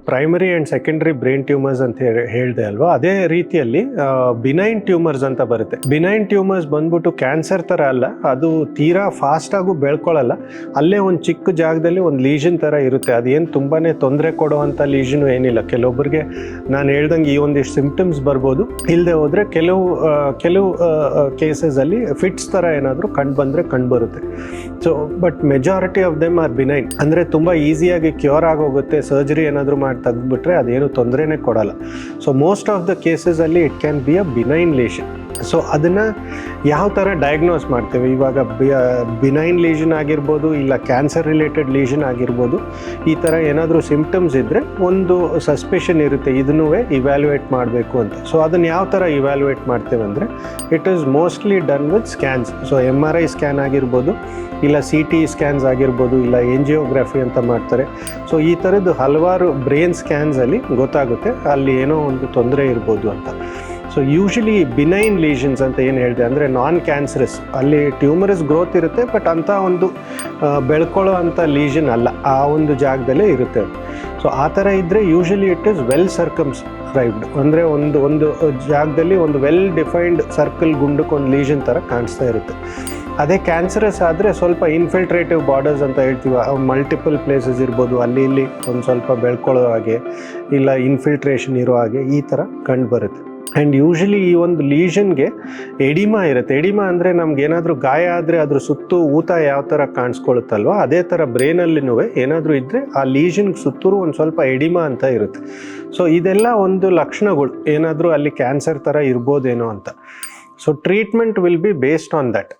Primary and secondary brain tumours ಅಂತ ಹೇಳಿದೆ ಅಲ್ವಾ, ಅದೇ ರೀತಿಯಲ್ಲಿ ಬಿನೈನ್ ಟ್ಯೂಮರ್ಸ್ ಅಂತ ಬರುತ್ತೆ. ಬಿನೈನ್ ಟ್ಯೂಮರ್ಸ್ ಬಂದ್ಬಿಟ್ಟು ಕ್ಯಾನ್ಸರ್ ಥರ ಅಲ್ಲ, ಅದು ತೀರಾ ಫಾಸ್ಟಾಗೂ ಬೆಳ್ಕೊಳ್ಳಲ್ಲ. ಅಲ್ಲೇ ಒಂದು ಚಿಕ್ಕ ಜಾಗದಲ್ಲಿ ಒಂದು ಲೀಷನ್ ಥರ ಇರುತ್ತೆ. ಅದೇನು ತುಂಬಾ ತೊಂದರೆ ಕೊಡುವಂಥ ಲೀಷನು ಏನಿಲ್ಲ. ಕೆಲವೊಬ್ಬರಿಗೆ ನಾನು ಹೇಳ್ದಂಗೆ ಈ ಒಂದಿಷ್ಟು ಸಿಂಪ್ಟಮ್ಸ್ ಬರ್ಬೋದು, ಇಲ್ಲದೆ ಹೋದರೆ ಕೆಲವು ಕೇಸಸಲ್ಲಿ ಫಿಟ್ಸ್ ಥರ ಏನಾದರೂ ಕಂಡುಬರುತ್ತೆ. So but majority of them are benign, ಅಂದರೆ ತುಂಬ ಈಸಿಯಾಗಿ ಕ್ಯೂರ್ ಆಗೋಗುತ್ತೆ. ಸರ್ಜರಿ ಏನಾದರೂ ಮಾಡಿ ತೆಗೆದುಬಿಟ್ರೆ ಅದೇನು ತೊಂದರೆನೇ ಕೊಡಲ್ಲ. ಸೊ ಮೋಸ್ಟ್ ಆಫ್ ದ ಕೇಸಸಲ್ಲಿ it can be a benign lesion. So ಅದನ್ನು ಯಾವ ಥರ ಡಯಾಗ್ನೋಸ್ ಮಾಡ್ತೇವೆ, ಇವಾಗ ಬಿನೈನ್ ಲೀಷನ್ ಆಗಿರ್ಬೋದು, ಇಲ್ಲ ಕ್ಯಾನ್ಸರ್ ರಿಲೇಟೆಡ್ ಲೀಷನ್ ಆಗಿರ್ಬೋದು, ಈ ಥರ ಏನಾದರೂ ಸಿಂಪ್ಟಮ್ಸ್ ಇದ್ದರೆ ಒಂದು ಸಸ್ಪೆಷನ್ ಇರುತ್ತೆ, ಇದನ್ನೂ ಇವ್ಯಾಲ್ಯೂಯೇಟ್ ಮಾಡಬೇಕು ಅಂತ. ಸೊ ಅದನ್ನು ಯಾವ ಥರ ಇವ್ಯಾಲ್ಯೂಯೇಟ್ ಮಾಡ್ತೇವೆ ಅಂದರೆ, it is mostly done with scans. So MRI scan ಆಗಿರ್ಬೋದು, ಇಲ್ಲ CT ಸ್ಕ್ಯಾನ್ಸ್ ಆಗಿರ್ಬೋದು, ಇಲ್ಲ ಎಂಜಿಯೋಗ್ರಫಿ ಅಂತ ಮಾಡ್ತಾರೆ. ಸೊ ಈ ಥರದ್ದು ಹಲವಾರು ಬ್ರೈನ್ ಸ್ಕ್ಯಾನ್ಸಲ್ಲಿ ಗೊತ್ತಾಗುತ್ತೆ ಅಲ್ಲಿ ಏನೋ ಒಂದು ತೊಂದರೆ ಇರ್ಬೋದು ಅಂತ. ಸೊ ಯೂಶಲಿ ಬಿನೈನ್ ಲೀಷನ್ಸ್ ಅಂತ ಏನು ಹೇಳಿದೆ ಅಂದರೆ ನಾನ್ ಕ್ಯಾನ್ಸರಸ್, ಅಲ್ಲಿ ಟ್ಯೂಮರಸ್ ಗ್ರೋತ್ ಇರುತ್ತೆ, ಬಟ್ ಅಂಥ ಒಂದು ಬೆಳ್ಕೊಳ್ಳೋ ಅಂಥ ಲೀಷನ್ ಅಲ್ಲ, ಆ ಒಂದು ಜಾಗದಲ್ಲೇ ಇರುತ್ತೆ. ಸೊ ಆ ಥರ ಇದ್ದರೆ usually it is well circumscribed, ಅಂದರೆ ಒಂದು ಜಾಗದಲ್ಲಿ ಒಂದು ವೆಲ್ ಡಿಫೈನ್ಡ್ ಸರ್ಕಲ್ ಗುಂಡಕ್ಕೊಂದು ಲೀಷನ್ ಥರ ಕಾಣಿಸ್ತಾ ಇರುತ್ತೆ. ಅದೇ ಕ್ಯಾನ್ಸರಸ್ ಆದರೆ ಸ್ವಲ್ಪ ಇನ್ಫಿಲ್ಟ್ರೇಟಿವ್ ಬಾರ್ಡರ್ಸ್ ಅಂತ ಹೇಳ್ತೀವಿ, ಮಲ್ಟಿಪಲ್ ಪ್ಲೇಸಸ್ ಇರ್ಬೋದು, ಅಲ್ಲಿ ಇಲ್ಲಿ ಒಂದು ಸ್ವಲ್ಪ ಬೆಳ್ಕೊಳ್ಳೋ ಹಾಗೆ, ಇಲ್ಲ ಇನ್ಫಿಲ್ಟ್ರೇಷನ್ ಇರೋ ಹಾಗೆ ಈ ಥರ ಕಂಡುಬರುತ್ತೆ. ಆ್ಯಂಡ್ ಯೂಶಲಿ ಈ ಒಂದು ಲೀಷನ್ಗೆ ಎಡಿಮಾ ಇರುತ್ತೆ. ಎಡಿಮಾ ಅಂದರೆ ನಮ್ಗೆ ಏನಾದರೂ ಗಾಯ ಆದರೆ ಅದ್ರ ಸುತ್ತು ಊತ ಯಾವ ಥರ ಕಾಣಿಸ್ಕೊಳ್ಳುತ್ತಲ್ವ, ಅದೇ ಥರ ಬ್ರೈನಲ್ಲಿನೂ ಏನಾದರೂ ಇದ್ದರೆ ಆ ಲೀಷನ್ಗೆ ಸುತ್ತೂರು ಒಂದು ಸ್ವಲ್ಪ ಎಡಿಮಾ ಅಂತ ಇರುತ್ತೆ. ಸೊ ಇದೆಲ್ಲ ಒಂದು ಲಕ್ಷಣಗಳು, ಏನಾದರೂ ಅಲ್ಲಿ ಕ್ಯಾನ್ಸರ್ ಥರ ಇರ್ಬೋದೇನೋ ಅಂತ. So treatment will be based on that.